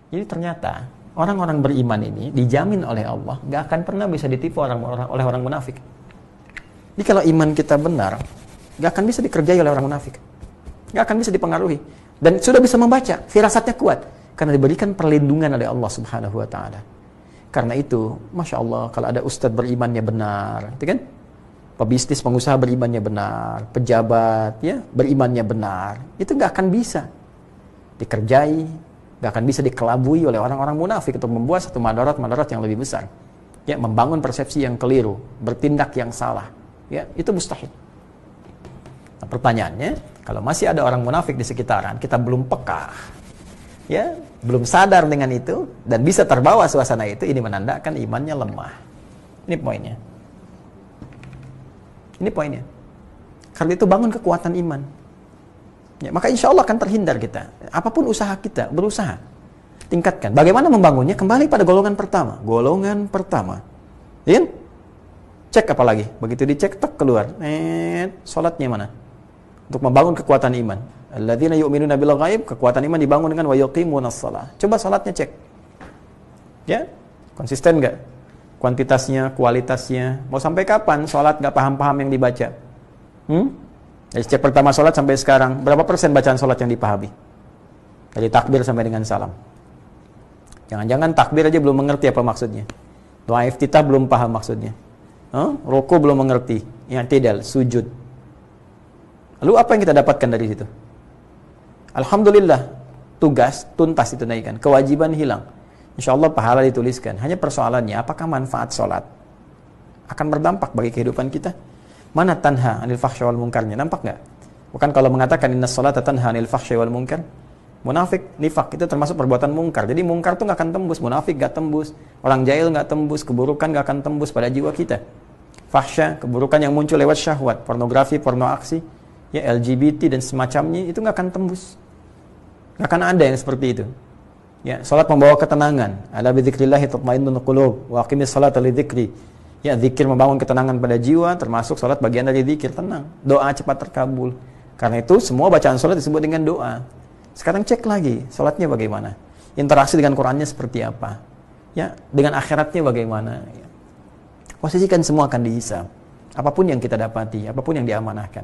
Jadi ternyata orang-orang beriman ini dijamin oleh Allah nggak akan pernah bisa ditipu oleh orang munafik. Jadi kalau iman kita benar, nggak akan bisa dikerjai oleh orang munafik, nggak akan bisa dipengaruhi, dan sudah bisa membaca, firasatnya kuat karena diberikan perlindungan oleh Allah Subhanahu Wa Taala. Karena itu, masya Allah, kalau ada ustadz berimannya benar, itu kan? Pebisnis, pengusaha berimannya benar, pejabat ya berimannya benar, itu nggak akan bisa dikerjai, nggak akan bisa dikelabui oleh orang-orang munafik untuk membuat satu madarat yang lebih besar, ya, membangun persepsi yang keliru, bertindak yang salah, ya, itu mustahil. Nah, pertanyaannya, kalau masih ada orang munafik di sekitaran, kita belum peka, ya, belum sadar dengan itu dan bisa terbawa suasana itu, ini menandakan imannya lemah. Ini poinnya. Ini poinnya. Karena itu bangun kekuatan iman. Ya, maka insya Allah akan terhindar kita. Apapun usaha kita, berusaha. Tingkatkan. Bagaimana membangunnya? Kembali pada golongan pertama. Golongan pertama. Ya? Cek apa lagi? Begitu dicek, tak keluar. Salatnya mana? Untuk membangun kekuatan iman. Alladzina yu'minuna bil ghaib, kekuatan iman dibangun dengan wa yuqimunas shalah. Coba salatnya cek. Ya? Konsisten enggak? Kuantitasnya, kualitasnya. Mau sampai kapan sholat gak paham-paham yang dibaca? Dari sejak pertama sholat sampai sekarang, berapa persen bacaan sholat yang dipahami? Dari takbir sampai dengan salam. Jangan-jangan takbir aja belum mengerti apa maksudnya. Doa iftitah belum paham maksudnya. Ruku belum mengerti. I'tidal, sujud. Lalu apa yang kita dapatkan dari situ? Alhamdulillah, tugas tuntas ditunaikan, kewajiban hilang. Insya Allah pahala dituliskan. Hanya persoalannya, apakah manfaat sholat akan berdampak bagi kehidupan kita? Mana tanha anil fahsya wal munkarnya? Nampak nggak? Bukan kalau mengatakan inna sholata tanha anil fahsya wal munkar. Munafik, nifak itu termasuk perbuatan mungkar. Jadi mungkar itu nggak akan tembus, munafik nggak tembus, orang jahil nggak tembus, keburukan nggak akan tembus pada jiwa kita. Fahsya, keburukan yang muncul lewat syahwat, pornografi, porno aksi, ya LGBT dan semacamnya, itu nggak akan tembus. Nggak akan ada yang seperti itu. Ya, salat membawa ketenangan. Ala bi dzikrillah tatmainnul qulub wa aqimis salata li dzikri. Ya, zikir membangun ketenangan pada jiwa, termasuk salat bagian dari zikir, tenang. Doa cepat terkabul. Karena itu semua bacaan salat disebut dengan doa. Sekarang cek lagi, salatnya bagaimana? Interaksi dengan Qur'annya seperti apa? Ya, dengan akhiratnya bagaimana? Ya. Posisikan semua akan dihisab. Apapun yang kita dapati, apapun yang diamanahkan.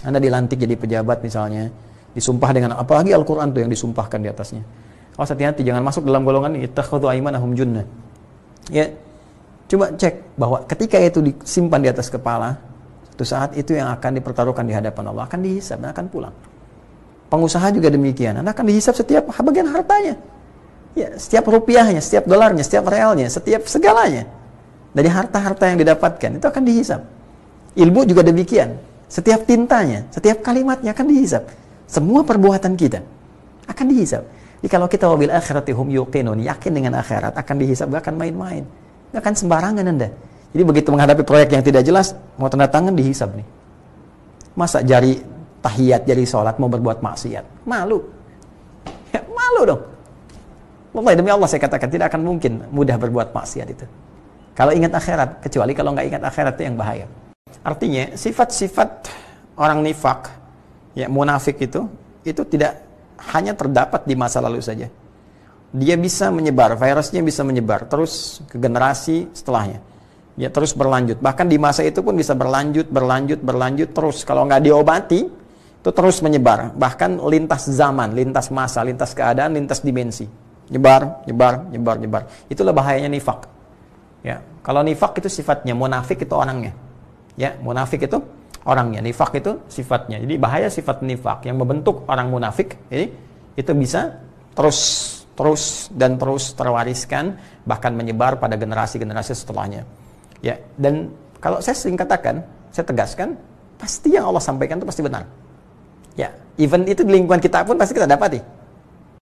Anda dilantik jadi pejabat misalnya, disumpah dengan apalagi Al-Qur'an tuh yang disumpahkan di atasnya. Hati-hati, jangan masuk dalam golongan ittakhadhu aymanahum junnah. Ya, coba cek bahwa ketika itu disimpan di atas kepala, suatu saat itu yang akan dipertaruhkan di hadapan Allah, akan dihisab dan akan pulang. Pengusaha juga demikian, Anda akan dihisab setiap bagian hartanya. Ya, setiap rupiahnya, setiap dolarnya, setiap realnya, setiap segalanya. Dari harta-harta yang didapatkan, itu akan dihisab. Ilmu juga demikian. Setiap tintanya, setiap kalimatnya akan dihisab. Semua perbuatan kita akan dihisab. Jadi kalau kita wabil akhirati hum yuqinun, yakin dengan akhirat, akan dihisab, gak akan main-main. Gak akan sembarangan Anda. Jadi begitu menghadapi proyek yang tidak jelas, mau tanda tangan dihisab nih. Masa jari tahiyat, jari sholat mau berbuat maksiat? Malu. Ya, malu dong. Wallahi demi Allah saya katakan, tidak akan mungkin mudah berbuat maksiat itu. Kalau ingat akhirat, kecuali kalau nggak ingat akhirat itu yang bahaya. Artinya, sifat-sifat orang nifak, ya munafik itu tidak hanya terdapat di masa lalu saja. Dia bisa menyebar, virusnya bisa menyebar terus ke generasi setelahnya. Ya, terus berlanjut. Bahkan di masa itu pun bisa berlanjut terus. Kalau nggak diobati, itu terus menyebar. Bahkan lintas zaman, lintas masa, lintas keadaan, lintas dimensi. Nyebar. Itulah bahayanya nifak. Ya, kalau nifak itu sifatnya, munafik itu orangnya. Ya, munafik itu orangnya, nifak itu sifatnya. Jadi bahaya sifat nifak yang membentuk orang munafik, itu bisa terus terwariskan, bahkan menyebar pada generasi-generasi setelahnya. Ya, dan kalau saya sering katakan, saya tegaskan, pasti yang Allah sampaikan itu pasti benar. Ya, even itu di lingkungan kita pun pasti kita dapati.